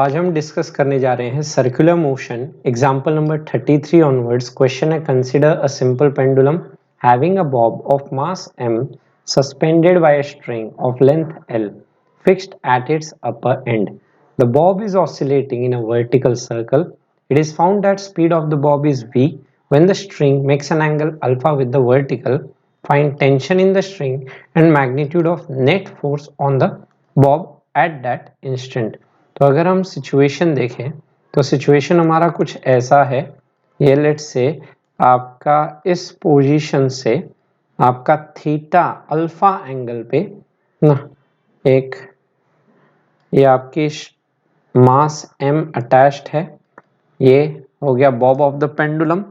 आज हम डिस्कस करने जा रहे हैं circular motion example number 33 onwards. Question है consider a simple pendulum having a bob of mass m suspended by a string of length l fixed at its upper end. The bob is oscillating in a vertical circle. It is found that speed of the bob is v when the string makes an angle alpha with the vertical. Find tension in the string and magnitude of net force on the bob at that instant. तो अगर हम situation देखें तो situation हमारा कुछ ऐसा है। ये लेट्स से आपका इस पोजीशन से आपका थीटा अल्फा एंगल पे ना एक ये आपकी मास m अटैच्ड है। ये हो गया बॉब ऑफ द पेंडुलम।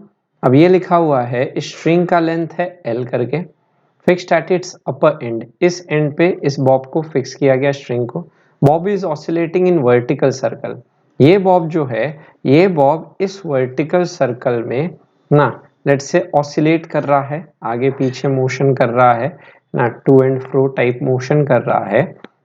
अब ये लिखा हुआ है स्ट्रिंग का लेंथ है l करके, fixed at its upper and, इस एंड पे इस बॉब को फिक्स किया गया स्ट्रिंग को। Bob is oscillating in vertical circle. ये बॉब जो है ये बॉब इस वर्टिकल सर्कल में ना लेट्स से ऑसिलेट कर रहा है, आगे पीछे मोशन कर रहा है ना, to and fro type motion कर रहा है।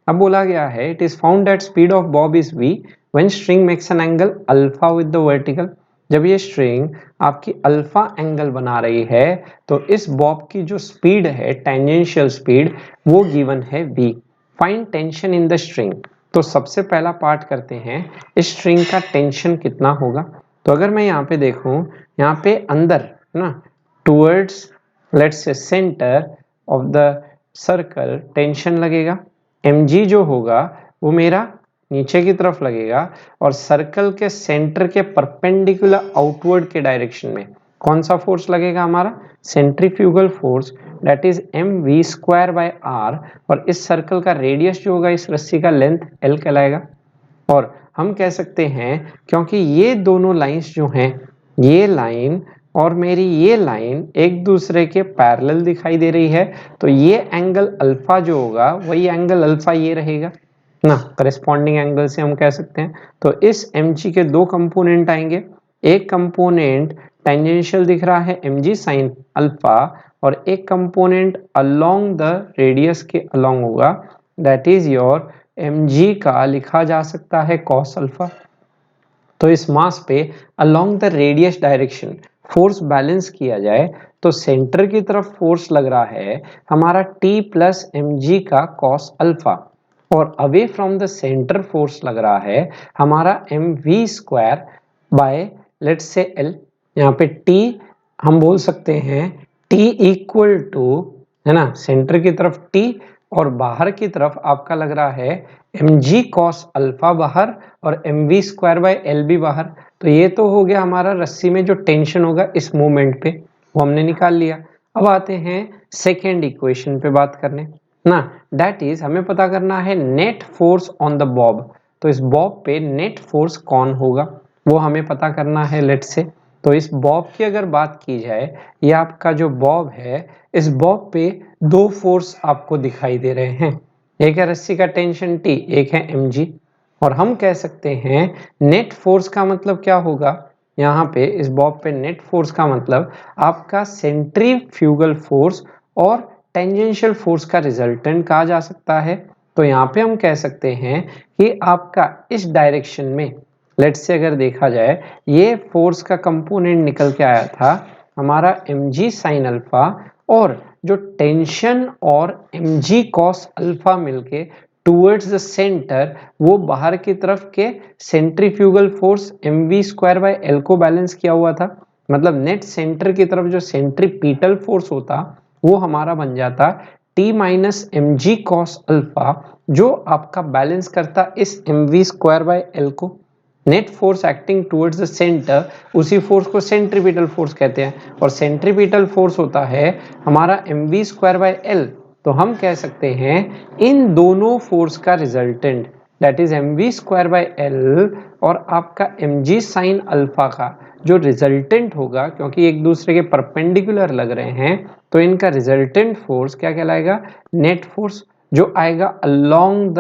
अब बोला गया है it is found that speed of bob is v when string makes an angle alpha with the vertical. जब ये स्ट्रिंग आपकी अल्फा एंगल बना रही है तो इस बॉब की जो स्पीड है टेंजेंशियल स्पीड वो गिवन है v। Find tension in the string. तो सबसे पहला पार्ट करते हैं इस स्ट्रिंग का टेंशन कितना होगा। तो अगर मैं यहाँ पे देखूं यहाँ पे अंदर ना towards let's say centre of the circle tension लगेगा। mg जो होगा वो मेरा नीचे की तरफ लगेगा और सर्कल के सेंटर के परपेंडिकुलर आउटवर्ड के डायरेक्शन में कौन सा फोर्स लगेगा हमारा centrifugal force, that is mv square bye r। और इस सर्कल का रेडियस जो होगा इस रस्सी का लेंथ l कहलाएगा। और हम कह सकते हैं क्योंकि ये दोनों लाइंस जो हैं ये लाइन और मेरी ये लाइन एक दूसरे के पैरेलल दिखाई दे रही है तो ये एंगल अल्फा जो होगा वही एंगल अल्फा ये रहेगा ना, करस्पॉन्डिंग एंगल से हम कह सकते हैं। तो इस mg के दो कंपोनेंट आएंगे, एक कंपोनेंट टेंजेंशियल दिख रहा है mg साइन अल्फा और एक कंपोनेंट अलोंग द रेडियस के अलोंग होगा, दैट इज योर mg का लिखा जा सकता है cos अल्फा। तो इस मास पे along the radius direction force balance किया जाए तो सेंटर की तरफ फोर्स लग रहा है हमारा t प्लस mg का cos अल्फा और away from the centre force लग रहा है हमारा mv square bye let's say l। यहाँ पे t हम बोल सकते हैं t इक्वल टू है ना सेंटर की तरफ t और बाहर की तरफ आपका लग रहा है mg cos अल्फा बाहर और mv स्क्वायर बाय l भी बाहर। तो ये तो हो गया हमारा रस्सी में जो टेंशन होगा इस मोमेंट पे वो हमने निकाल लिया। अब आते हैं सेकेंड इक्वेशन पे बात करने ना, दैट इज हमें पता करना है net force on the bob. तो इस बॉब पे नेट फोर्स कौन होगा वो हमें पता करना है लेट्स से। तो इस बॉब की अगर बात की जाए ये आपका जो बॉब है इस बॉब पे दो फोर्स आपको दिखाई दे रहे हैं, एक है रस्सी का टेंशन T, एक है mg। और हम कह सकते हैं नेट फोर्स का मतलब क्या होगा, यहाँ पे इस बॉब पे नेट फोर्स का मतलब आपका सेंट्रीफ्यूगल फोर्स और टेंजेंशियल फोर्स का रिजल्टेंट कहा जा सकता है। तो यहाँ पे हम कह सकते हैं कि आपका इस डायरेक्शन में लेट्स से अगर देखा जाए ये फोर्स का कंपोनेंट निकल के आया था हमारा mg साइन अल्फा और जो टेंशन और mg cos अल्फा मिलके टूवर्ड्स द सेंटर वो बाहर की तरफ के centrifugal force mv square bye l को बैलेंस किया हुआ था। मतलब नेट सेंटर की तरफ जो सेंट्रीपिटल फोर्स होता वो हमारा बन जाता t minus mg cos alpha जो आपका बैलेंस करता इस mv स्क्वायर बाय l को। Net force acting towards the centre उसी फोर्स को सेंट्रीपिटल फोर्स कहते हैं और सेंट्रीपिटल फोर्स होता है हमारा mv स्क्वायर बाय l। तो हम कह सकते हैं इन दोनों फोर्स का resultant that is mv square bye l और आपका mg साइन अल्फा का जो रिजल्टेंट होगा क्योंकि एक दूसरे के परपेंडिकुलर लग रहे हैं तो इनका रिजल्टेंट फोर्स क्या कहलाएगा नेट फोर्स जो आएगा अलोंग द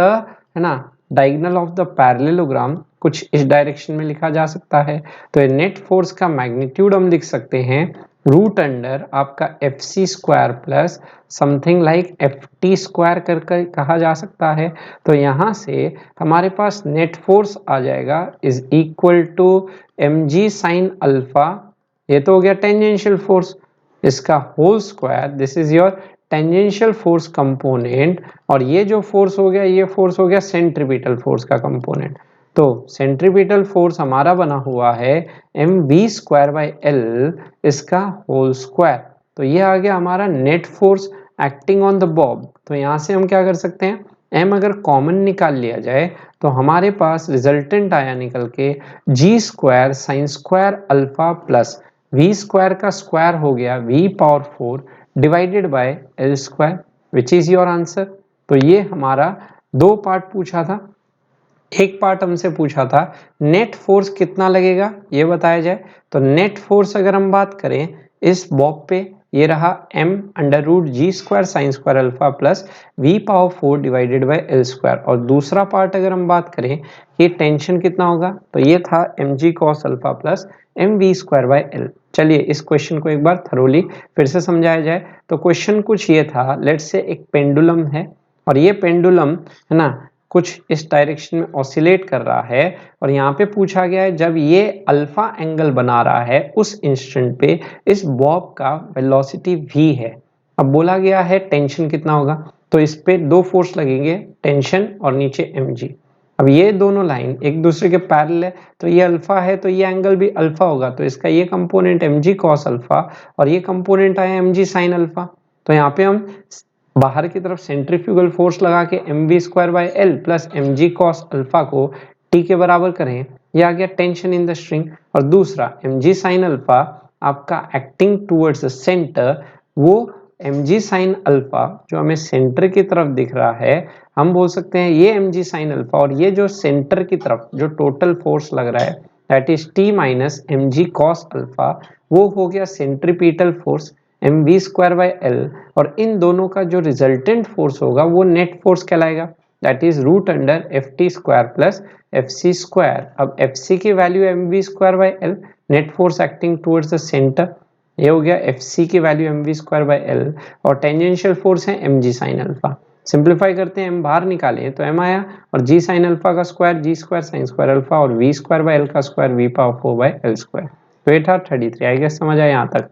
है ना डायगोनल ऑफ द पैरेललोग्राम, कुछ इस डायरेक्शन में लिखा जा सकता है। तो नेट फोर्स का मैग्नीट्यूड हम लिख सकते हैं रूट अंडर आपका F C square plus something like F T square करके कहा जा सकता है। तो यहाँ से हमारे पास नेट फोर्स आ जाएगा is equal to M G sine alpha, ये तो हो गया टेंजेंशियल फोर्स, इसका whole square, this is your tangential force component, और ये जो फोर्स हो गया ये फोर्स हो गया सेंट्रीपिटल फोर्स का कंपोनेंट। तो सेंट्रीपिटल फोर्स हमारा बना हुआ है M V square by L, इसका होल स्क्वायर। तो ये आ गया हमारा net force acting on the bob. तो यहाँ से हम क्या कर सकते हैं, एम अगर कॉमन निकाल लिया जाए तो हमारे पास रिजल्टेंट आया निकल के G square sine square alpha plus V square का स्क्वायर हो गया V power 4 divided by L square, which is your answer. तो ये हमारा दो पार्ट पूछा था। एक पार्ट हमसे पूछा था नेट फोर्स कितना लगेगा ये बताया जाए। तो नेट फोर्स अगर हम बात करें इस बॉब पे, ये रहा m under root G square sine square alpha plus V power 4 divided by L square. और दूसरा पार्ट अगर हम बात करें कि टेंशन कितना होगा, तो ये था M G cos alpha plus M V square by L. चलिए इस क्वेश्चन को एक बार थरोली फिर से समझाया जाए। तो क्वेश्चन कुछ ये था, लेट्स से एक पेंडुलम है और ये पेंडुलम है ना कुछ इस डायरेक्शन में ऑसिलेट कर रहा है, और यहाँ पे पूछा गया है जब ये अल्फा एंगल बना रहा है उस इंस्टेंट पे इस बॉब का वेलोसिटी v है। अब बोला गया है टेंशन कितना होगा, तो इस पे दो फोर्स लगेंगे, टेंशन और नीचे mg। अब ये दोनों लाइन एक दूसरे के पैरेलल है, तो ये अल्फा है तो ये एंगल भी अल्फा होगा, तो इसका ये कंपोनेंट mg cos अल्फा और ये कंपोनेंट आया mg sin अल्फा। तो यहाँ पे हम बाहर की तरफ सेंट्रीफ्यूगल फोर्स लगा के M V square by L plus M G cos alpha को टी के बराबर करें, ये आ गया टेंशन इन द स्ट्रिंग। और दूसरा एम जी साइन अल्फा आपका एक्टिंग टूवर्ड्स द सेंटर, वो एम जी साइन अल्फा जो हमें सेंटर की तरफ दिख रहा है, हम बोल सकते हैं ये एम जी साइन अल्फा और ये जो सेंटर की तरफ जो टोटल फोर्स लग रहा है that is T minus M G cos alpha, वो हो गया centripetal force M V square by L. और इन दोनों का जो रिजल्टेंट फोर्स होगा वो नेट फोर्स कहलाएगा, that is root under F T square plus F C square. अब एफ सी की value M V square by L, net force acting towards the centre, ये हो गया एफ सी की value M V square by L, और tangential force है M G sine alpha. Simplify करते हैं, एम बाहर निकाले तो एम आया और जी साइन अल्फा का square G square sine square alpha और वी स्क्वायर बाई एल का square V power 4 by L square. तो ये था 33। आई गेस समझ आया यहाँ तक,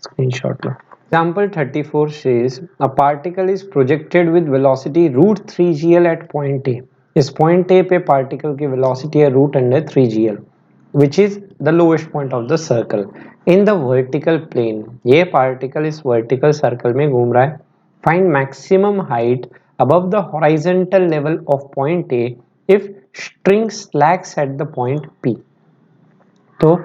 screenshot low. Example 34 says a particle is projected with velocity root 3gl at point A. इस point A पे particle की velocity है root under 3gl, which is the lowest point of the circle in the vertical plane. ये particle इस vertical circle में घूम रहा है. Find maximum height above the horizontal level of point A if string slacks at the point P. तो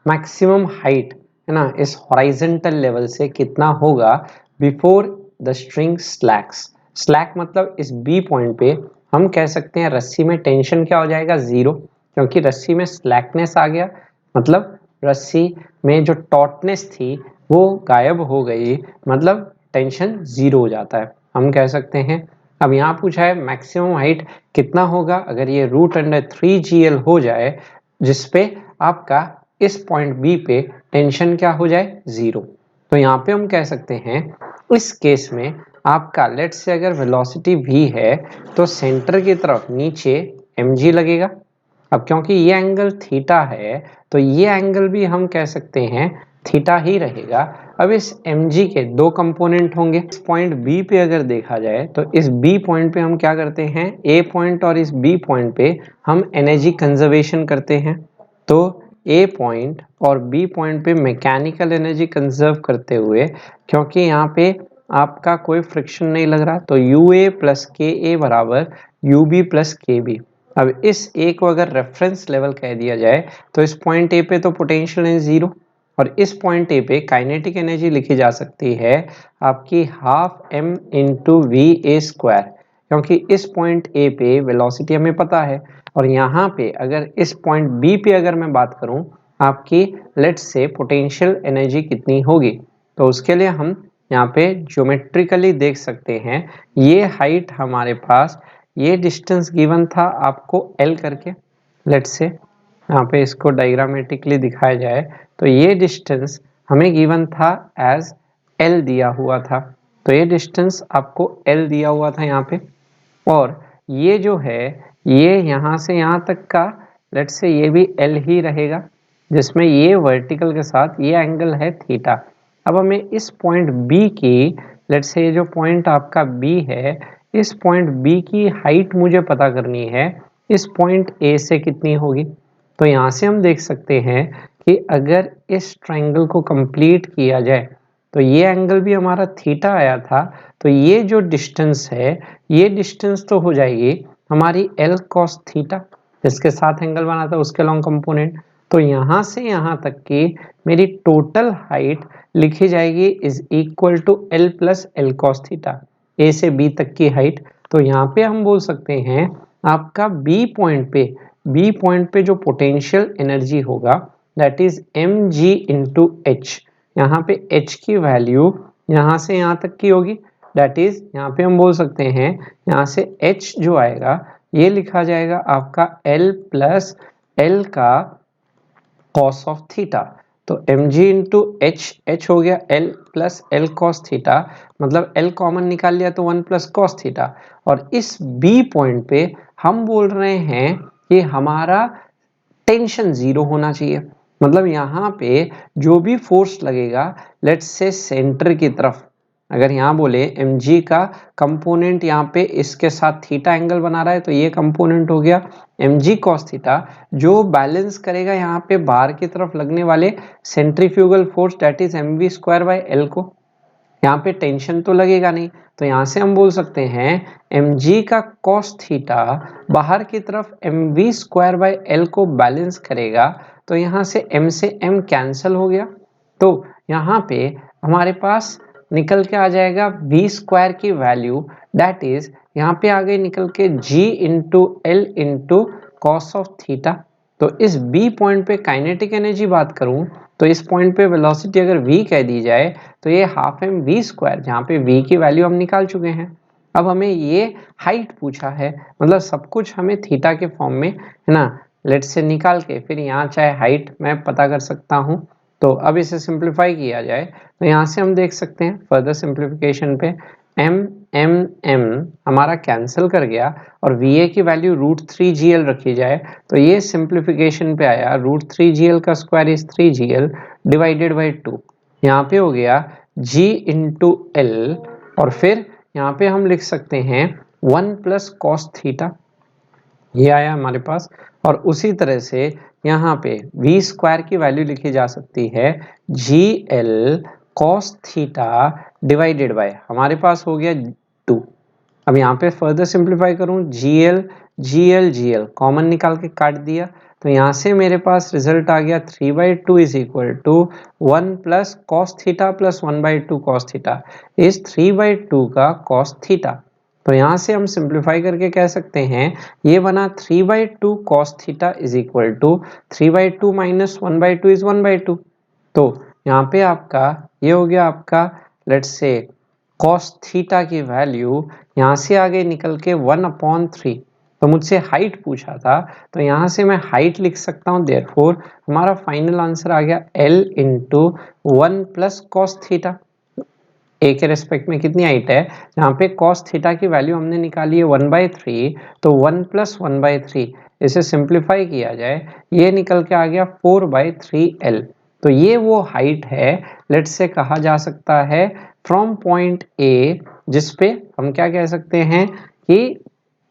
maximum height है ना इस हॉरिजॉन्टल लेवल से कितना होगा before the string slacks. Slack मतलब इस बी पॉइंट पे हम कह सकते हैं रस्सी में टेंशन क्या हो जाएगा, जीरो, क्योंकि रस्सी में स्लैकनेस आ गया, मतलब रस्सी में जो टॉटनेस थी वो गायब हो गई, मतलब टेंशन जीरो हो जाता है, हम कह सकते हैं। अब यहाँ पूछा है मैक्सिमम हाइट कितना होगा अगर ये रूट अंडर 3gl हो जाए, जिसपे आपका इस पॉइंट बी पे टेंशन क्या हो जाए, जीरो। तो यहाँ पे हम कह सकते हैं इस केस में आपका लेट्स से अगर वेलोसिटी v है तो सेंटर की तरफ नीचे mg लगेगा। अब क्योंकि ये एंगल थीटा है तो ये एंगल भी हम कह सकते हैं थीटा ही रहेगा। अब इस mg के दो कंपोनेंट होंगे। इस पॉइंट b पे अगर देखा जाए तो इस b पॉइंट पे हम क्या करते हैं, a पॉइंट और इस b पॉइंट पे हम एनर्जी कंजर्वेशन करते हैं। तो ए पॉइंट और बी पॉइंट पे मैकेनिकल एनर्जी कंजर्व करते हुए, क्योंकि यहाँ पे आपका कोई फ्रिक्शन नहीं लग रहा, तो you A plus K A बराबर U B plus K B. अब इस ए को अगर रेफरेंस लेवल कह दिया जाए तो इस पॉइंट ए पे तो पोटेंशियल है जीरो, और इस पॉइंट ए पे काइनेटिक एनर्जी लिखी जा सकती है आपकी half M into V A square, क्योंकि इस पॉइंट ए पे वेलोसिटी हमें पता है। और यहाँ पे अगर इस पॉइंट बी पे अगर मैं बात करूँ आपकी लेट्स से पोटेंशियल एनर्जी कितनी होगी, तो उसके लिए हम यहाँ पे ज्योमेट्रिकली देख सकते हैं। ये हाइट हमारे पास, ये डिस्टेंस गिवन था आपको एल करके, लेट्स से यहाँ पे इसको डायग्रामेटिकली दिखाया जाए तो ये डिस्टेंस हमें गिवन था एज L दिया हुआ था, तो ये डिस्टेंस आपको L दिया हुआ था यहाँ पे, और ये जो है ये यहाँ से यहाँ तक का लेट्स से ये भी L ही रहेगा, जिसमें ये वर्टिकल के साथ ये एंगल है थीटा। अब हमें इस पॉइंट B की लेट्स से ये जो पॉइंट आपका B है, इस पॉइंट B की हाइट मुझे पता करनी है इस पॉइंट A से कितनी होगी। तो यहाँ से हम देख सकते हैं कि अगर इस ट्रायंगल को कंप्लीट किया जाए तो ये एंगल भी हमारा थीटा आया था, तो ये जो डिस्टेंस है ये डिस्टेंस तो हो जाएगी हमारी L cos थीटा, जिसके साथ एंगल बना था उसके लॉन्ग कंपोनेंट। तो यहाँ से यहाँ तक की मेरी टोटल हाइट लिखी जाएगी is equal to L plus L cos theta, A से B तक की हाइट। तो यहाँ पे हम बोल सकते हैं आपका बी पॉइंट पे जो पोटेंशियल एनर्जी होगा that is mg into H. यहाँ पे h की वैल्यू यहाँ से यहाँ तक की होगी, दैट इज यहाँ पे हम बोल सकते हैं यहाँ से h जो आएगा ये लिखा जाएगा आपका L प्लस L का cos ऑफ थीटा। तो mg इंटू एच हो गया L plus L cos theta, मतलब L कॉमन निकाल लिया तो 1 प्लस cos थीटा। और इस B पॉइंट पे हम बोल रहे हैं कि हमारा टेंशन जीरो होना चाहिए, मतलब यहाँ पे जो भी फोर्स लगेगा लेट्स से सेंटर की तरफ, अगर यहाँ बोले mg का कंपोनेंट यहाँ पे इसके साथ थीटा एंगल बना रहा है तो ये कंपोनेंट हो गया mg cos थीटा, जो बैलेंस करेगा यहाँ पे बाहर की तरफ लगने वाले centrifugal force that is mv square bye l को। यहाँ पे टेंशन तो लगेगा नहीं, तो यहाँ से हम बोल सकते हैं mg का cos थीटा बाहर की तरफ mv स्क्वायर बाय l को बैलेंस करेगा, तो यहाँ से m से m कैंसिल हो गया, तो यहाँ पे हमारे पास निकल के आ जाएगा v स्क्वायर की वैल्यू दैट इज यहाँ पे आ गई निकल के g into L into cos of theta. तो इस b पॉइंट पे काइनेटिक एनर्जी बात करूं तो इस पॉइंट पे वेलोसिटी अगर v कह दी जाए तो ये हाफ एम वी स्क्वायर, जहाँ पे v की वैल्यू हम निकाल चुके हैं। अब हमें ये हाइट पूछा है, मतलब सब कुछ हमें थीटा के फॉर्म में है ना, लेट्स से निकाल के फिर यहाँ चाहे हाइट मैं पता कर सकता हूँ। तो अब इसे सिंप्लीफाई किया जाए तो यहाँ से हम देख सकते हैं फर्दर सिंप्लीफिकेशन पे m m m हमारा कैंसिल कर गया और va की वैल्यू √3gl रखी जाए तो ये सिंप्लीफिकेशन पे आया √3gl का square is 3gl divided by 2, यहाँ पे हो गया g इंटू एल, और फिर यहाँ पे हम लिख सकते हैं 1 प्लस कॉस थीटा, ये आया हमारे पास। और उसी तरह से यहाँ पे v स्क्वायर की वैल्यू लिखी जा सकती है G L cos theta divided by हमारे पास हो गया 2। अब यहाँ पे फर्दर सिंप्लीफाई करूँ जी एल कॉमन निकाल के काट दिया, तो यहाँ से मेरे पास रिजल्ट आ गया 3/2 is equal to 1 plus cos theta plus 1/2 cos theta is 3/2 का कॉस थीटा। तो यहाँ से हम सिंप्लीफाई करके कह सकते हैं ये बना 3/2 cos theta is equal to 3/2 minus 1/2 is 1/2। तो यहाँ पे आपका ये हो गया आपका लेट्स से कॉस थीटा की वैल्यू यहाँ से आ गई निकल के 1/3। तो मुझसे हाइट पूछा था तो यहाँ से मैं हाइट लिख सकता हूँ, देयरफॉर हमारा फाइनल आंसर आ गया L into 1 plus cos theta. A के रेस्पेक्ट में कितनी हाइट है, यहाँ पे कॉस थीटा की वैल्यू हमने निकाली है 1/3, तो 1 प्लस 1/3 इसे सिंप्लीफाई किया जाए ये निकल के आ गया 4/3L। तो ये वो हाइट है लेट्स से कहा जा सकता है फ्रॉम पॉइंट ए, जिसपे हम क्या कह सकते हैं कि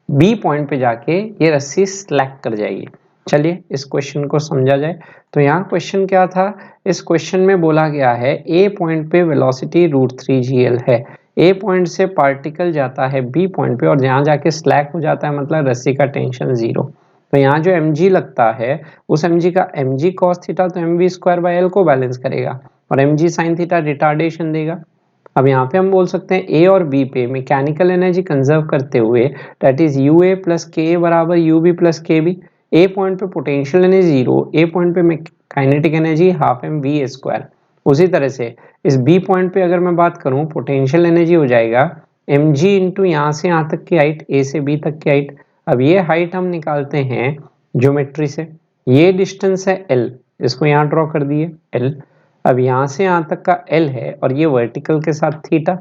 बी पॉइंट पे जाके ये रस्सी स्लैक कर जाएगी। चलिए इस क्वेश्चन को समझा जाए। तो यहाँ क्वेश्चन क्या था, इस क्वेश्चन में बोला गया है ए पॉइंट पे वेलोसिटी √3gl है, ए पॉइंट से पार्टिकल जाता है बी पॉइंट पे और यहाँ जाके स्लैक हो जाता है, मतलब रस्सी का टेंशन जीरो। तो यहाँ जो mg लगता है उस mg का mg cos थीटा तो mv स्क्वायर बाय l को बैलेंस करेगा और mg sin थीटा रिटार्डेशन देगा। अब यहाँ पे हम बोल सकते हैं ए और बी पे मैकेनिकल एनर्जी कंजर्व करते हुए that is U A plus K A बराबर U B plus K B. A point पे potential energy zero, A point पे kinetic energy half M V square. उसी तरह से इस बी पॉइंट पे अगर मैं बात करूं पोटेंशियल एनर्जी हो जाएगा एम जी इंटू यहाँ से यहाँ तक की हाइट, ए से बी तक की हाइट। अब ये हाइट हम निकालते हैं ज्योमेट्री से, ये डिस्टेंस है एल, इसको यहाँ ड्रॉ कर दिए एल। अब यहाँ से यहाँ तक का L है और ये वर्टिकल के साथ थीटा,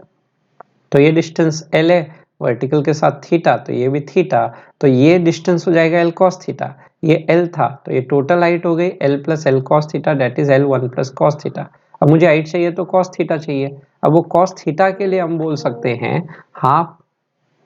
तो ये डिस्टेंस L है, वर्टिकल के साथ थीटा तो ये भी थीटा, तो ये डिस्टेंस हो जाएगा L cos थीटा। ये L था तो ये टोटल हाइट हो गई L plus L cos theta, that is L1 plus cos theta. अब मुझे हाइट चाहिए तो cos थीटा चाहिए। अब वो cos थीटा के लिए हम बोल सकते हैं हाफ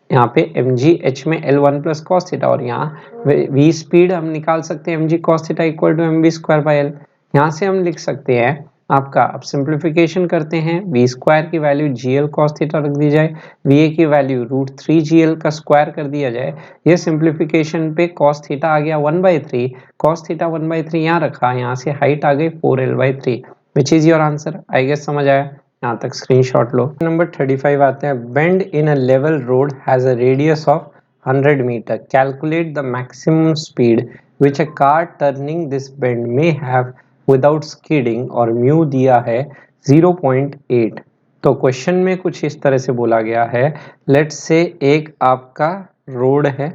यहाँ पे mg में L1 प्लस कॉस थीटा, और यहाँ v स्पीड हम निकाल सकते हैं mg cos theta equal to mv square by L. यहाँ से हम लिख सकते हैं आपका, अब सिंप्लीफिकेशन करते हैं, v स्क्वायर की वैल्यू gl cos थीटा रख दी जाए, va की वैल्यू √3gl का स्क्वायर कर दिया जाए। ये सिंप्लीफिकेशन पे cos थीटा आ गया 1/3, cos थीटा 1/3 यहाँ रखा, यहाँ से हाइट आ गई 4l/3, which is your answer. I guess समझ आया, यहाँ तक स्क्रीनशॉट लो। नंबर 35 आते हैं, bend in a level road has a radius of 100 metre, calculate the maximum speed which a car turning this bend में हैव विदाउट स्किडिंग, और mu दिया है 0.8। तो क्वेश्चन में कुछ इस तरह से बोला गया है, लेट्स से एक आपका रोड है,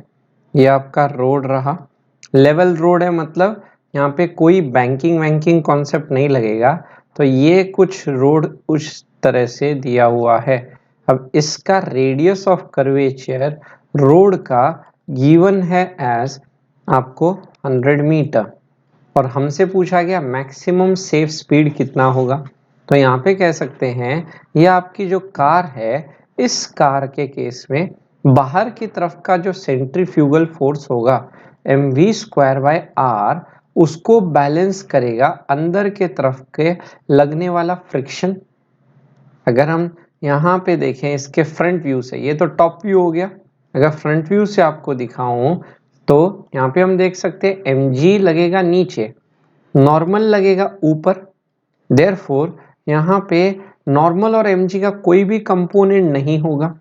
ये आपका रोड रहा, लेवल रोड है, मतलब यहाँ पे कोई बैंकिंग वैंकिंग कॉन्सेप्ट नहीं लगेगा, तो ये कुछ रोड उस तरह से दिया हुआ है। अब इसका रेडियस ऑफ कर्वेचर रोड का गिवन है एज आपको 100 मीटर, और हमसे पूछा गया मैक्सिमम सेफ स्पीड कितना होगा। तो यहाँ पे कह सकते हैं ये आपकी जो कार है, इस कार के केस में बाहर की तरफ का जो सेंट्रीफ्यूगल फोर्स होगा mv स्क्वायर बाय आर, उसको बैलेंस करेगा अंदर के तरफ के लगने वाला फ्रिक्शन। अगर हम यहाँ पे देखें इसके फ्रंट व्यू से, ये तो टॉप व्यू हो गया, अगर फ्रंट व्यू से आपको दिखाऊं तो यहाँ पे हम देख सकते हैं mg लगेगा नीचे, नॉर्मल लगेगा ऊपर, देयरफॉर यहाँ पे नॉर्मल और mg का कोई भी कंपोनेंट नहीं होगा।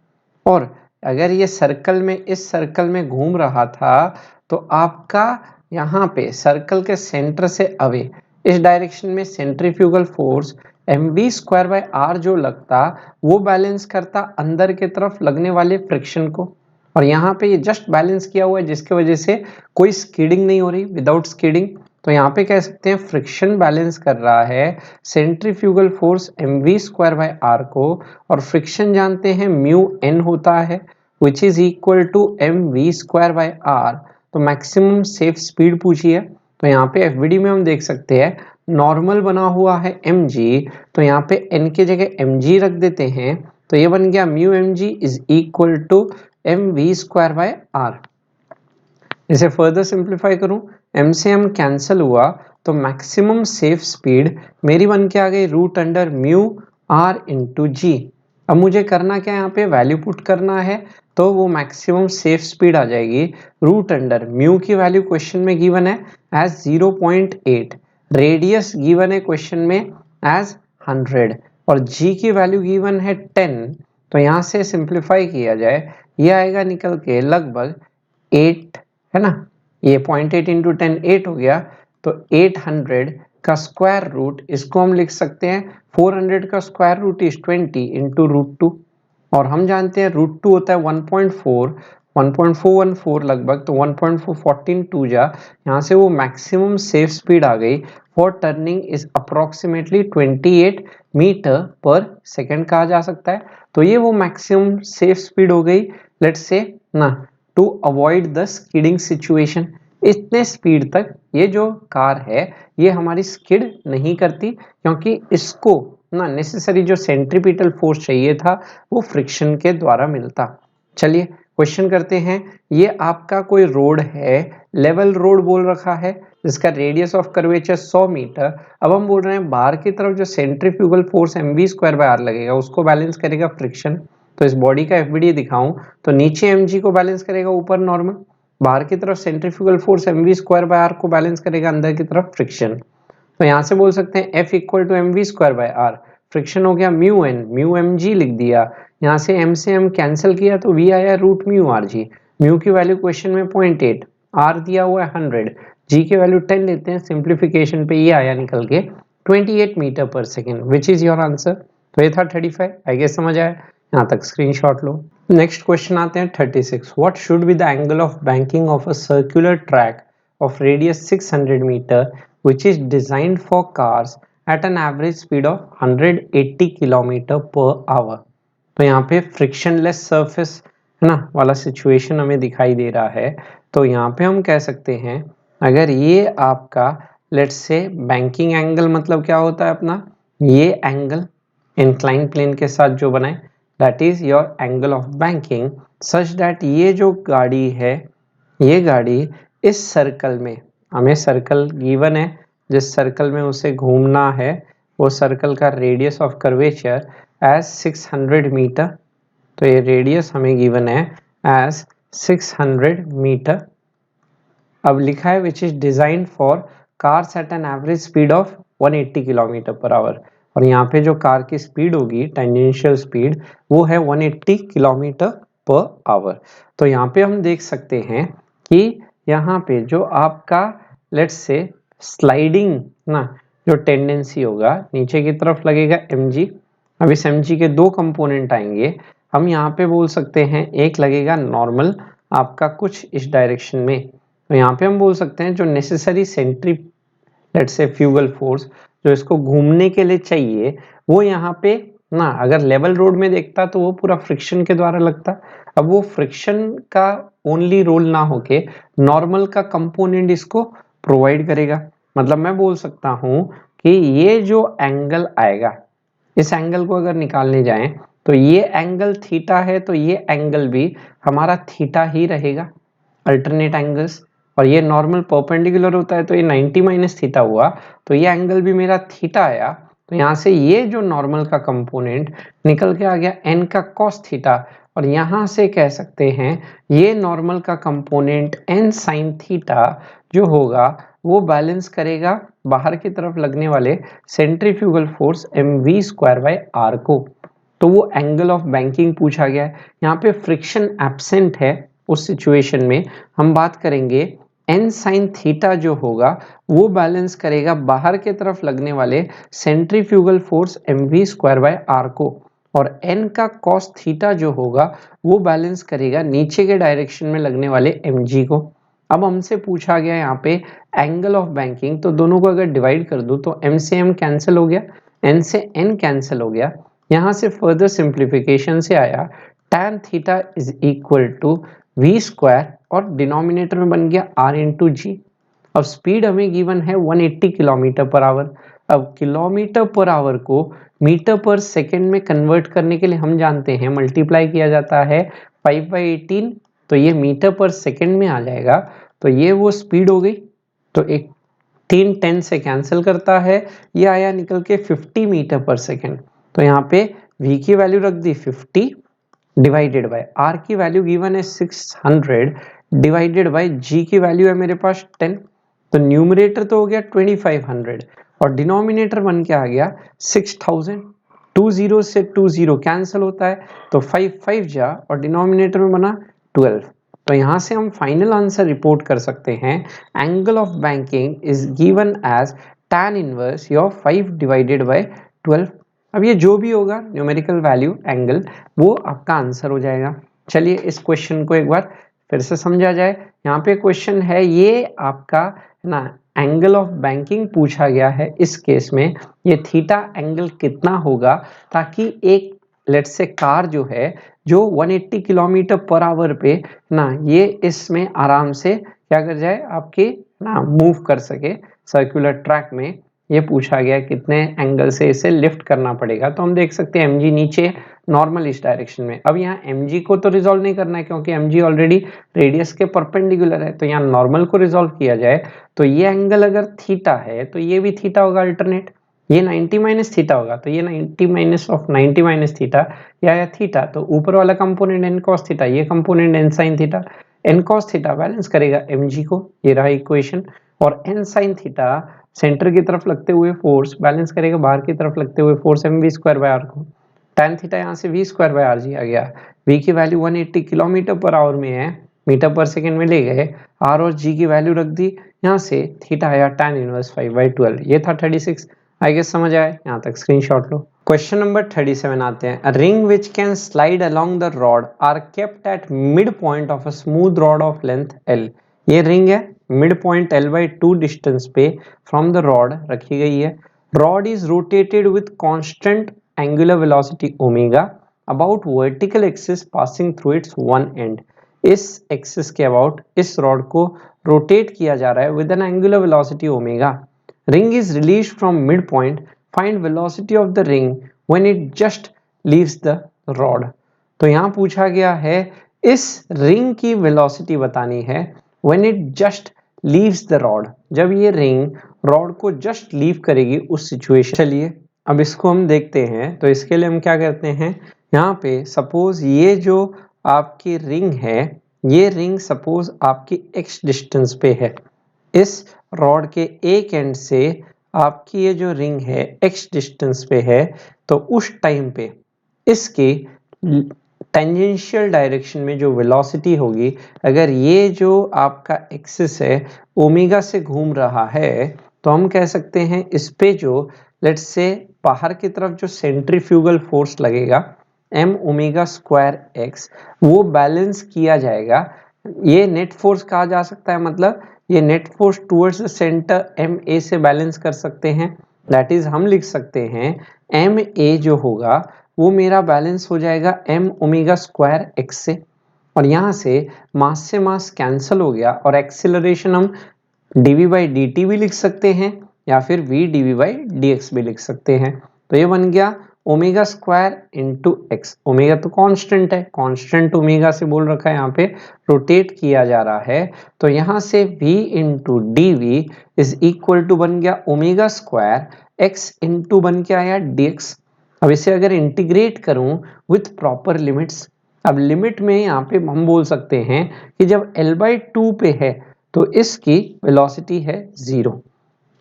और अगर ये सर्कल में, इस सर्कल में घूम रहा था, तो आपका यहाँ पे सर्कल के सेंटर से अवे इस डायरेक्शन में centrifugal force mv square by R जो लगता, वो बैलेंस करता अंदर के तरफ लगने वाले फ्रिक्शन को। और यहाँ पे ये जस्ट बैलेंस किया हुआ है, जिसकी वजह से कोई स्किडिंग नहीं हो रही, विदाउट स्किडिंग। तो यहाँ पे कह सकते हैं फ्रिक्शन बैलेंस कर रहा है centrifugal force mv square by R को, और फ्रिक्शन जानते हैं म्यू n होता है, which is equal to mv square by R. तो मैक्सिमम सेफ स्पीड पूछी है, तो यहाँ पे एफबीडी में हम देख सकते हैं नॉर्मल बना हुआ है mg, तो यहाँ पे n की जगह mg रख देते हैं, तो ये बन गया mu mg is equal to mv square by R. इसे फर्दर सिंप्लीफाई करूं, m से m कैंसिल हुआ, तो मैक्सिमम सेफ स्पीड मेरी बन के आ गई root under mu R into G. अब मुझे करना क्या है, यहाँ पे वैल्यू पुट करना है, तो वो मैक्सिमम सेफ स्पीड आ जाएगी रूट अंडर म्यू की वैल्यू क्वेश्चन में गिवन है एज 0.8, रेडियस गिवन है क्वेश्चन में एज 100, और जी की वैल्यू गिवन है 10। तो यहाँ से सिंप्लीफाई किया जाए, ये आएगा निकल के लगभग 8, है ना, ये 0.8 इंटू 10 8 हो गया, तो 800 का स्क्वायर रूट, इसको हम लिख सकते हैं 400 का स्क्वायर रूट इज 20 इंटू √2, और हम जानते हैं √2 होता है 1.4, 1.414 लगभग, तो 1.414 टू जा, यहाँ से वो मैक्सिमम सेफ स्पीड आ गई for turning is approximately 28 metre पर सेकेंड कहा जा सकता है। तो ये वो मैक्सिमम सेफ स्पीड हो गई, लेट्स से ना, to avoid the skidding situation. इतने स्पीड तक ये जो कार है ये हमारी स्किड नहीं करती, क्योंकि इसको ना नेसेसरी जो सेंट्रीपिटल फोर्स चाहिए था वो फ्रिक्शन के द्वारा मिलता। चलिए क्वेश्चन करते हैं, ये आपका कोई रोड है, लेवल रोड बोल रखा है, जिसका रेडियस ऑफ कर्वेचर 100 मीटर। अब हम बोल रहे हैं बाहर की तरफ जो centrifugal force mv square by R लगेगा, उसको बैलेंस करेगा फ्रिक्शन। तो इस बॉडी का एफबीडी दिखाऊं तो नीचे mg को बैलेंस करेगा ऊपर नॉर्मल, बाहर की तरफ centrifugal force mv square by R को बैलेंस करेगा अंदर की तरफ फ्रिक्शन। तो यहाँ से बोल सकते हैं F equal to mv square by R, friction हो गया म्यू n, म्यू mg लिख दिया, यहाँ से m से m कैंसिल किया तो v आया root mu R G. Mu की वैल्यू क्वेश्चन में 0.8, r दिया हुआ है 100, g की वैल्यू 10 लेते हैं, सिंप्लीफिकेशन पे ये आया निकल के 28 मीटर पर second, which is your answer. तो ये था 35, आई गेस समझ आया, यहाँ तक स्क्रीनशॉट लो। नेक्स्ट क्वेश्चन आते हैं 36, what should be the angle of banking of a circular track of radius 600 meter which is designed for cars at an average speed of 180 kilometre per hour. तो यहाँ पे frictionless surface है ना वाला situation हमें दिखाई दे रहा है। तो यहाँ पे हम कह सकते हैं अगर ये आपका लेट्स से बैंकिंग एंगल, मतलब क्या होता है अपना ये एंगल इंक्लाइन प्लेन के साथ जो बनाए, that is your angle of banking, such that ये जो गाड़ी है, ये गाड़ी इस सर्कल में, हमें सर्कल गिवन है, जिस सर्कल में उसे घूमना है वो सर्कल का radius of curvature as 600 metre. तो ये रेडियस हमें गिवन है एज 600 मीटर। अब लिखा है which is design for cars at an average speed of 180 kilometre per our. और यहाँ पे जो कार की स्पीड होगी टेंजेंशियल स्पीड वो है 180 किलोमीटर पर आवर। तो यहाँ पे हम देख सकते हैं कि यहाँ पे जो आपका लेट्स से स्लाइडिंग ना जो टेंडेंसी होगा नीचे की तरफ लगेगा mg। अब इस mg के दो कंपोनेंट आएंगे, हम यहाँ पे बोल सकते हैं एक लगेगा नॉर्मल आपका कुछ इस डायरेक्शन में, तो यहाँ पे हम बोल सकते हैं जो necessary centrifugal force जो इसको घूमने के लिए चाहिए वो यहाँ पे ना अगर लेवल रोड में देखता तो वो पूरा फ्रिक्शन के द्वारा लगता। अब वो फ्रिक्शन का ओनली रोल ना होके नॉर्मल का कंपोनेंट इसको प्रोवाइड करेगा। मतलब मैं बोल सकता हूँ कि ये जो एंगल आएगा, इस एंगल को अगर निकालने जाएं तो ये एंगल थीटा है, तो ये एंगल भी हमारा थीटा ही रहेगा, अल्टरनेट एंगल्स। और ये नॉर्मल परपेंडिकुलर होता है तो ये 90 माइनस थीटा हुआ, तो ये एंगल भी मेरा थीटा आया। तो यहाँ से ये जो नॉर्मल का कंपोनेंट निकल के आ गया n का cos थीटा, और यहाँ से कह सकते हैं ये नॉर्मल का कंपोनेंट n sin थीटा जो होगा वो बैलेंस करेगा बाहर की तरफ लगने वाले centrifugal force mv square bye r को। तो वो एंगल ऑफ बैंकिंग पूछा गया है। यहाँ पे फ्रिक्शन एब्सेंट है, उस सिचुएशन में हम बात करेंगे n sin थीटा जो होगा वो बैलेंस करेगा बाहर के तरफ लगने वाले centrifugal force mv square bye r को, और n का cos थीटा जो होगा वो बैलेंस करेगा नीचे के डायरेक्शन में लगने वाले mg को। अब हमसे पूछा गया यहाँ पे एंगल ऑफ बैंकिंग, तो दोनों को अगर डिवाइड कर दूं तो m से m कैंसिल हो गया, n से n कैंसिल हो गया। यहाँ से फर्दर सिंप्लीफिकेशन से आया tan theta is equal to v square और डिनोमिनेटर में बन गया r इंटू जी। अब स्पीड हमें गिवन है 180 किलोमीटर पर आवर। अब किलोमीटर पर आवर को मीटर पर सेकेंड में कन्वर्ट करने के लिए हम जानते हैं मल्टीप्लाई किया जाता है 5/18, तो ये मीटर पर सेकेंड में आ जाएगा। तो ये वो स्पीड हो गई, तो एक 10 से कैंसिल करता है, ये आया निकल के 50 मीटर पर सेकेंड। तो यहाँ पे v की वैल्यू रख दी 50 डिवाइडेड बाय r की वैल्यू गिवन है 600 डिवाइडेड बाय g की वैल्यू है मेरे पास 10। तो न्यूमरेटर तो हो गया 2500 और डिनोमिनेटर बन के आ गया 6000। 20 से 20 कैंसिल होता है तो 5 5 जा और डिनोमिनेटर में बना 12। तो यहाँ से हम फाइनल आंसर रिपोर्ट कर सकते हैं angle of banking is given as tan inverse your 5 divided by 12। अब ये जो भी होगा न्यूमेरिकल वैल्यू एंगल वो आपका आंसर हो जाएगा। चलिए इस क्वेश्चन को एक बार फिर से समझा जाए। यहाँ पे क्वेश्चन है ये आपका है ना एंगल ऑफ बैंकिंग पूछा गया है, इस केस में ये थीटा एंगल कितना होगा ताकि एक लेट्स से कार जो है जो 180 किलोमीटर पर आवर पे ना ये इसमें आराम से क्या कर जाए आपके ना मूव कर सके सर्कुलर ट्रैक में। ये पूछा गया कितने एंगल से इसे लिफ्ट करना पड़ेगा। तो हम देख सकते हैं mg नीचे नॉर्मल इस डायरेक्शन में। अब यहाँ mg को तो रिजॉल्व नहीं करना है क्योंकि mg ऑलरेडी रेडियस के परपेंडिकुलर है, तो यहाँ नॉर्मल को रिजॉल्व किया जाए तो ये एंगल अगर थीटा है तो ये भी थीटा होगा अल्टरनेट, ये 90 माइनस थीटा होगा तो ये 90 माइनस ऑफ 90 माइनस थीटा या थीटा, तो ऊपर वाला कंपोनेंट n cos थीटा, ये component n sin theta, n cos theta balance करेगा mg को, ये रहा इक्वेशन। और n sin थीटा सेंटर की तरफ लगते हुए फोर्स बैलेंस करेगा बाहर की तरफ लगते हुए force mv square bye r को। tan थीटा यहाँ से v स्क्वायर बाय r जी आ गया, v की वैल्यू 180 किलोमीटर पर आवर में है, मीटर पर सेकेंड में ले गए, r और g की वैल्यू रख दी, यहाँ से थीटा आया tan इनवर्स 5/12। ये था 36। आई गेस समझ आए, यहाँ तक स्क्रीनशॉट लो। क्वेश्चन नंबर 37 आते हैं। A ring which can slide along the rod are kept at mid point of a smooth rod of length l। ये रिंग है, मिड पॉइंट l/2 डिस्टेंस पे फ्रॉम द रॉड रखी गई है। rod is rotated with constant angular velocity omega about vertical axis passing through its one end. इस axis के about इस rod को रोटेट किया जा रहा है with N angular velocity omega. Ring is release from mid point. Find velocity of the ring when it just leaves the rod. तो यहाँ पूछा गया है इस रिंग की वेलोसिटी बतानी है when it just leaves the rod, जब ये रिंग रॉड को जस्ट लीव करेगी उस सिचुएशन. चलिए अब इसको हम देखते हैं. तो इसके लिए हम क्या करते हैं, यहाँ पे सपोज ये जो आपकी रिंग है, ये रिंग सपोज आपकी x डिस्टेंस पे है. इस रॉड के एक एंड से आपकी ये जो रिंग है x डिस्टेंस पे है. तो उस टाइम पे इसके टेंजेंशियल डायरेक्शन में जो वेलोसिटी होगी, अगर ये जो आपका एक्सिस है ओमेगा से घूम रहा है, तो हम कह सकते हैं इस पे जो लेट्स से बाहर की तरफ जो सेंट्रीफ्यूगल फोर्स लगेगा m ओमेगा स्क्वायर x, वो बैलेंस किया जाएगा. ये नेट फोर्स कहा जा सकता है, मतलब ये net force towards the centre M A से बैलेंस कर सकते हैं. दैट इज हम लिख सकते हैं एम ए जो होगा वो मेरा बैलेंस हो जाएगा m ओमेगा स्क्वायर x से. और यहाँ से मास कैंसिल हो गया और एक्सेलरेशन हम dv बाई dt भी लिख सकते हैं या फिर v dv बाई dx भी लिख सकते हैं. तो ये बन गया omega square into x. Omega तो कांस्टेंट है, कांस्टेंट ओमेगा से बोल रखा है, यहाँ पे रोटेट किया जा रहा है. तो यहाँ से v into D V is equal to बन गया ओमेगा स्क्वायर x इंटू बन के आया dx. अब इसे अगर इंटीग्रेट करूं विथ प्रॉपर लिमिट्स, अब लिमिट में यहाँ पे हम बोल सकते हैं कि जब L/2 पे है तो इसकी वेलोसिटी है 0.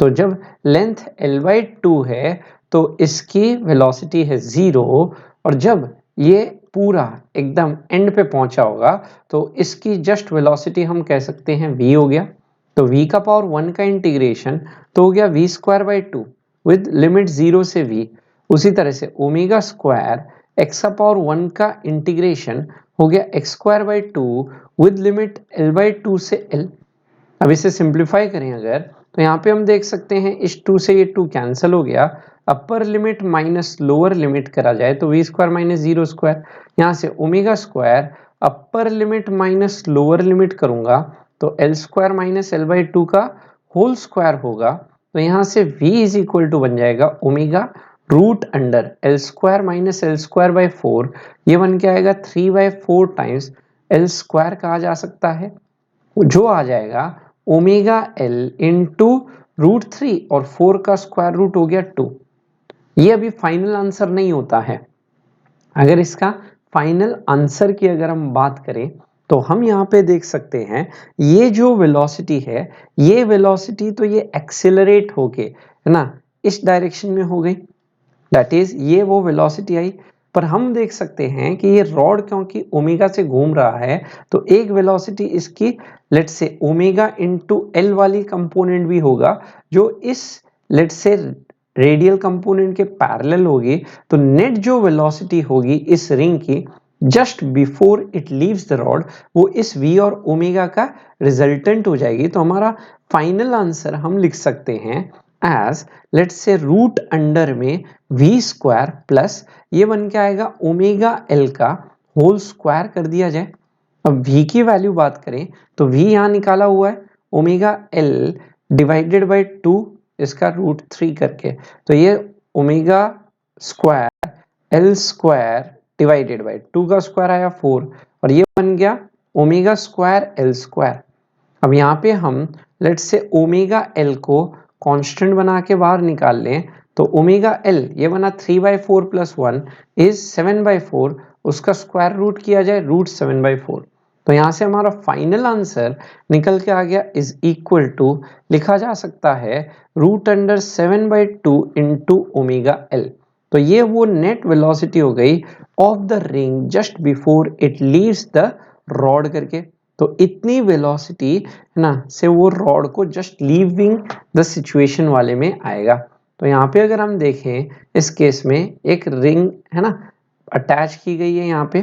तो जब लेंथ L/2 है तो इसकी वेलोसिटी है 0. और जब ये पूरा एकदम एंड पे पहुंचा होगा तो इसकी जस्ट वेलोसिटी हम कह सकते हैं v हो गया. तो v का पावर 1 का इंटीग्रेशन तो हो गया v square by 2 with limit 0 से v. उसी तरह से ओमेगा स्क्वायर x का पावर 1 का इंटीग्रेशन हो गया x square by 2 with limit L/2 से L. अब इसे सिंप्लीफाई करें अगर, तो यहाँ पे हम देख सकते हैं इस 2 से ये 2 कैंसिल हो गया. Upper limit minus lower limit करा जाए तो वी स्क्वायर माइनस 0 स्क्वायर. यहाँ से omega square upper limit minus lower limit करूंगा तो एल स्क्वायर माइनस L/2 का होल स्क्वायर होगा. तो यहाँ से v इज इक्वल टू बन जाएगा omega root under L square minus L square by 4. ये बन के आएगा 3/4 टाइम्स एल स्क्वायर कहा जा सकता है, जो आ जाएगा ओमेगा एल इंटू रूट 3 और 4 का स्क्वायर रूट हो गया 2. ये अभी फाइनल आंसर नहीं होता है. अगर इसका फाइनल आंसर की अगर हम बात करें तो हम यहाँ पे देख सकते हैं ये जो वेलोसिटी है, ये वेलोसिटी तो ये एक्सेलरेट होके है ना इस डायरेक्शन में हो गई. दैट इज ये वो वेलोसिटी आई. पर हम देख सकते हैं कि ये रॉड क्योंकि ओमेगा से घूम रहा है तो एक वेलोसिटी इसकी let's say omega into L वाली कंपोनेंट भी होगा जो इस लेट्स से रेडियल कंपोनेंट के पैरेलल होगी. तो नेट जो वेलोसिटी होगी इस रिंग की just before it leaves the rod, वो इस v और ओमेगा का रिजल्टेंट हो जाएगी. तो हमारा फाइनल आंसर हम लिख सकते हैं as let's say root under में v स्क्वायर प्लस ये बन के आएगा ओमेगा l का होल स्क्वायर कर दिया जाए. अब v की वैल्यू बात करें तो v यहाँ निकाला हुआ है ओमेगा l डिवाइडेड बाई 2 इसका रूट 3 करके. तो ये omega square l square divided by 2 का स्क्वायर आया 4 और ये बन गया ओमेगा स्क्वायर l स्क्वायर. अब यहाँ पे हम लेट्स से ओमेगा l को कांस्टेंट बना के बाहर निकाल लें तो ओमेगा l ये बना 3/4 प्लस 1 इज 7/4, उसका स्क्वायर रूट किया जाए रूट 7/4. तो यहाँ से हमारा फाइनल आंसर निकल के आ गया इज इक्वल टू लिखा जा सकता है root under 7/2 into omega l. तो ये वो नेट वेलोसिटी हो गई of the ring just before it leaves the rod करके. तो इतनी वेलोसिटी है ना से वो रॉड को जस्ट लीविंग द सिचुएशन वाले में आएगा. तो यहाँ पे अगर हम देखें इस केस में एक रिंग है ना अटैच की गई है यहाँ पे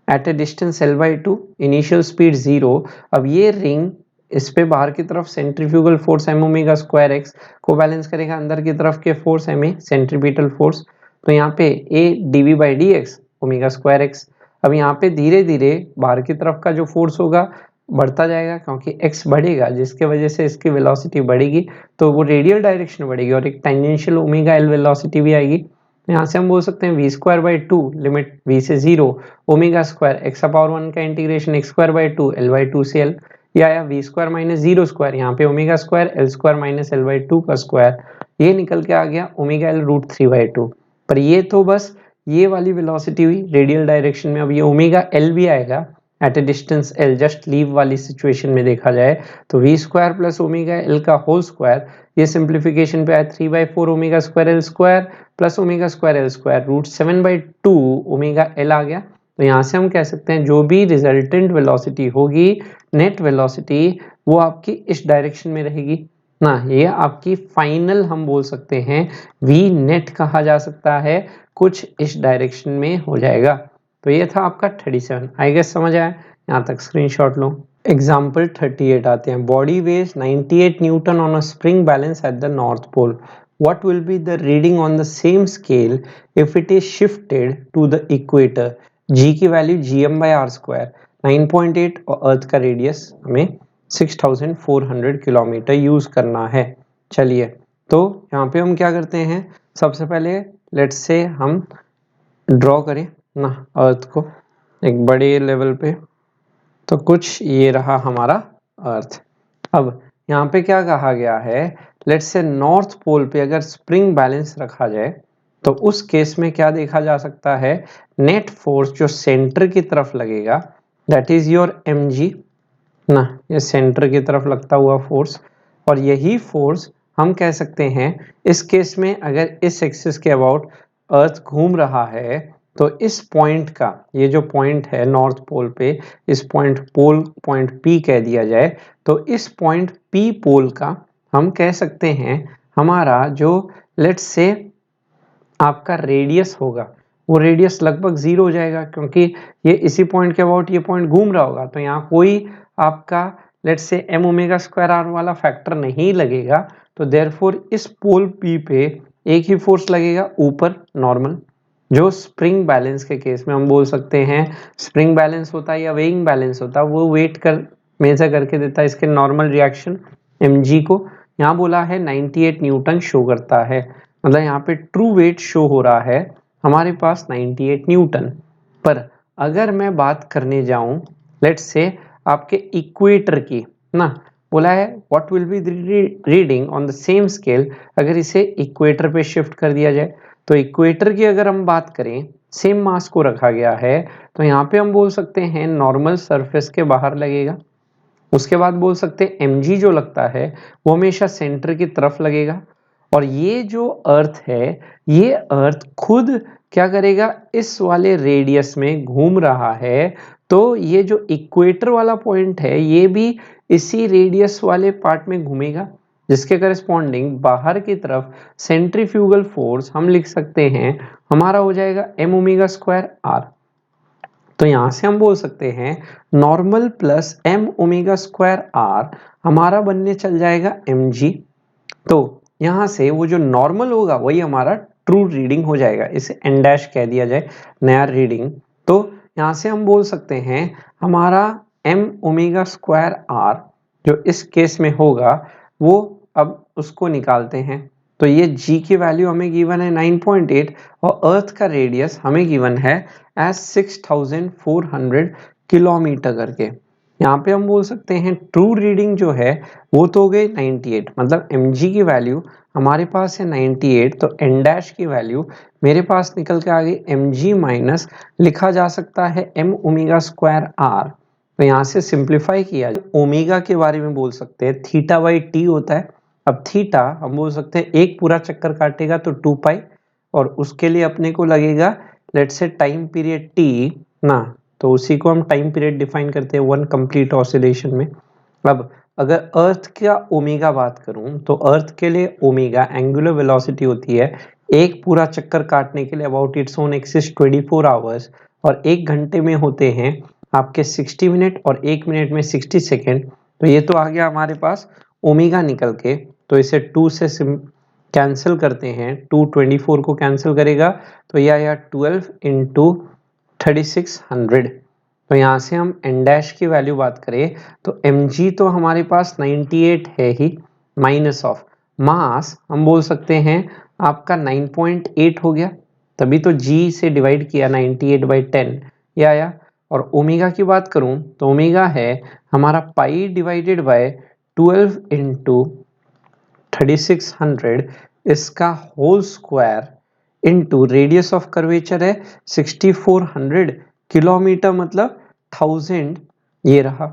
at a distance L/2, initial speed 0. अब ये रिंग इस पे बाहर की तरफ centrifugal force M omega square X को बैलेंस करेगा अंदर की तरफ के force M A centripetal force. तो यहाँ पे A DV by D X omega square X. अब यहाँ पे धीरे धीरे बाहर की तरफ का जो फोर्स होगा बढ़ता जाएगा क्योंकि x बढ़ेगा जिसके वजह से इसकी वेलोसिटी बढ़ेगी तो वो रेडियल डायरेक्शन बढ़ेगी और एक टेंजेंशियल ओमेगा एल वेलोसिटी भी आएगी। यहाँ से हम बोल सकते हैं V square by two limit V से 0 ओमेगा स्क्वायर एक्स पावर 1 का integration X square by two L by two से एल। या V square minus zero square यहाँ पे omega square L square minus L by two का square ये निकल के आ गया ओमेगा एल रूट 3/2। पर ये तो बस ये वाली वेलोसिटी हुई रेडियल डायरेक्शन में। अब ये ओमेगा एल भी आएगा at a distance L just leave वाली सिचुएशन में देखा जाए तो V square plus omega L का होल स्क्वायर ये सिंप्लीफिकेशन पे आया 3/4 omega square L square plus omega square L square root 7/2 omega L आ गया। तो यहाँ से हम कह सकते हैं जो भी रिजल्टेंट वेलोसिटी होगी नेट वेलोसिटी वो आपकी इस डायरेक्शन में रहेगी ना। ये आपकी फाइनल हम बोल सकते हैं वी नेट कहा जा सकता है कुछ इस डायरेक्शन में हो जाएगा। तो ये था आपका 37 आई गेस समझ आया। यहाँ तक स्क्रीनशॉट लो। एग्जाम्पल 38 आते हैं। Body weighs 98 newton on a spring balance at the north pole. What will be the reading on the same scale if it is shifted to the equator? G की value gm/r², 9.8 और अर्थ का radius हमें 6400 kilometre use करना है। चलिए तो यहाँ पे हम क्या करते हैं सबसे पहले लेट्स से हम ड्रॉ करें ना अर्थ को एक बड़े लेवल पे। तो कुछ ये रहा हमारा अर्थ। अब यहाँ पे क्या कहा गया है लेट्स से नॉर्थ पोल पे अगर स्प्रिंग बैलेंस रखा जाए तो उस केस में क्या देखा जा सकता है नेट फोर्स जो सेंटर की तरफ लगेगा दैट इज योर mg ना। ये सेंटर की तरफ लगता हुआ फोर्स और यही फोर्स हम कह सकते हैं इस केस में अगर इस एक्सिस के अबाउट अर्थ घूम रहा है तो इस पॉइंट का ये जो पॉइंट है नॉर्थ पोल पे इस पॉइंट P कह दिया जाए तो इस पॉइंट P पोल का हम कह सकते हैं हमारा जो लेट्स से आपका रेडियस होगा वो रेडियस लगभग 0 हो जाएगा क्योंकि ये इसी पॉइंट के अबाउट ये पॉइंट घूम रहा होगा तो यहाँ कोई आपका let's say m omega square R वाला फैक्टर नहीं लगेगा। तो देयरफॉर इस पोल P पे एक ही फोर्स लगेगा ऊपर नॉर्मल जो स्प्रिंग बैलेंस के केस में हम बोल सकते हैं स्प्रिंग बैलेंस होता है या वेइंग बैलेंस होता है वो वेट कर मेजर करके देता है इसके नॉर्मल रिएक्शन mg को। यहाँ बोला है 98 न्यूटन शो करता है मतलब यहाँ पे ट्रू वेट शो हो रहा है हमारे पास 98 न्यूटन। पर अगर मैं बात करने जाऊं लेट्स से आपके इक्वेटर की ना बोला है what will be reading on the same scale अगर इसे इक्वेटर पे शिफ्ट कर दिया जाए। तो इक्वेटर की अगर हम बात करें सेम मास को रखा गया है तो यहाँ पे हम बोल सकते हैं नॉर्मल सरफेस के बाहर लगेगा। उसके बाद बोल सकते हैं mg जो लगता है वो हमेशा सेंटर की तरफ लगेगा और ये जो अर्थ है ये अर्थ खुद क्या करेगा इस वाले रेडियस में घूम रहा है तो ये जो इक्वेटर वाला पॉइंट है ये भी इसी रेडियस वाले पार्ट में घूमेगा जिसके करस्पॉन्डिंग बाहर की तरफ सेंट्रीफ्यूगल फोर्स हम लिख सकते हैं हमारा हो जाएगा m ओमेगा स्क्वायर r। तो यहां से हम बोल सकते हैं normal plus m omega square r हमारा बनने चल जाएगा mg। तो यहां से वो जो नॉर्मल होगा वही हमारा ट्रू रीडिंग हो जाएगा इसे n डैश कह दिया जाए नया रीडिंग। तो यहां से हम बोल सकते हैं हमारा m ओमेगा स्क्वायर r जो इस केस में होगा वो अब उसको निकालते हैं। तो ये g की वैल्यू हमें गिवन है 9.8 और अर्थ का रेडियस हमें गिवन है एज 6400 किलोमीटर करके। यहाँ पे हम बोल सकते हैं ट्रू रीडिंग जो है वो तो हो गई 98 मतलब mg की वैल्यू हमारे पास है 98 तो n डैश की वैल्यू मेरे पास निकल के आ गई mg माइनस लिखा जा सकता है m ओमेगा स्क्वायर r। तो यहाँ से सिंप्लीफाई किया ओमेगा के बारे में बोल सकते हैं थीटा बाई टी होता है। अब थीटा हम बोल सकते हैं एक पूरा चक्कर काटेगा तो 2 पाई और उसके लिए अपने को लगेगा let's say time period T ना। तो उसी को हम टाइम पीरियड डिफाइन करते हैं 1 कंप्लीट ऑसिलेशन में। अब अगर अर्थ का ओमेगा बात करूं तो अर्थ के लिए ओमेगा एंगुलर वेलोसिटी होती है एक पूरा चक्कर काटने के लिए about its own axis 24 hours और एक घंटे में होते हैं आपके 60 मिनट और एक मिनट में 60 सेकेंड। तो ये तो आ गया हमारे पास ओमेगा निकल के, तो इसे 2 से कैंसिल करते हैं, 2 24 को कैंसिल करेगा तो यह आया 12 इंटू 3600। तो यहाँ से हम एन डैश की वैल्यू बात करें तो mg तो हमारे पास 98 है ही, माइनस ऑफ मास हम बोल सकते हैं आपका 9.8 हो गया, तभी तो g से डिवाइड किया 98/10 ये आया। और ओमेगा की बात करूं तो ओमेगा है हमारा पाई डिवाइडेड बाय 12 इंटू 3600 इसका whole square into radius of curvature है 6400 किलोमीटर मतलब 1000 ये रहा।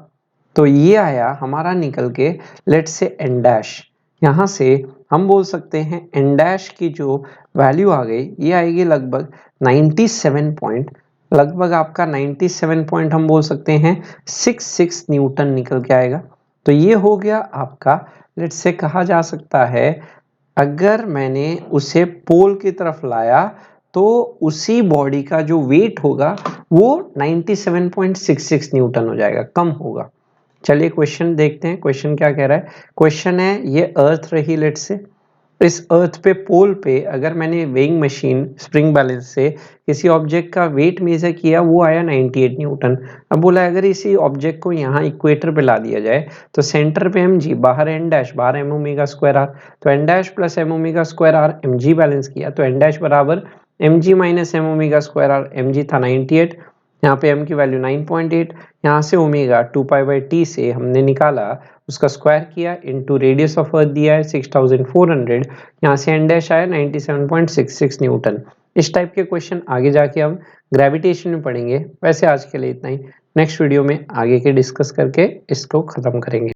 तो ये आया हमारा निकल के लेट्स से एन डैश, यहाँ से हम बोल सकते हैं एन डैश की जो वैल्यू आ गई ये आएगी लगभग 97 पॉइंट, लगभग आपका 97 पॉइंट हम बोल सकते हैं 66 न्यूटन निकल के आएगा। तो ये हो गया आपका, लेट्स से कहा जा सकता है अगर मैंने उसे पोल की तरफ लाया तो उसी बॉडी का जो वेट होगा वो 97.66 न्यूटन हो जाएगा, कम होगा। चलिए क्वेश्चन देखते हैं, क्वेश्चन क्या कह रहा है। क्वेश्चन है ये अर्थ रही लेट्स से, इस अर्थ पे पोल पे अगर मैंने वेइंग मशीन स्प्रिंग बैलेंस से किसी ऑब्जेक्ट का वेट मेजर किया वो आया 98 न्यूटन। अब बोला अगर इसी ऑब्जेक्ट को यहाँ इक्वेटर पे ला दिया जाए तो सेंटर पे mg, बाहर एन डैश, बाहर एम ओमेगा स्क्वायर आर, तो N dash plus M omega square R mg balance किया तो एन डैश बराबर mg minus M omega square R, mg था 98, यहाँ पे m की वैल्यू 9.8, यहाँ से ओमेगा 2π/t से हमने निकाला उसका स्क्वायर किया इनटू रेडियस ऑफ अर्थ दिया है 6400, यहाँ से एन डैश आया 97.66 न्यूटन। इस टाइप के क्वेश्चन आगे जाके हम ग्रेविटेशन में पढ़ेंगे। वैसे आज के लिए इतना ही, नेक्स्ट वीडियो में आगे के डिस्कस करके इसको खत्म करेंगे।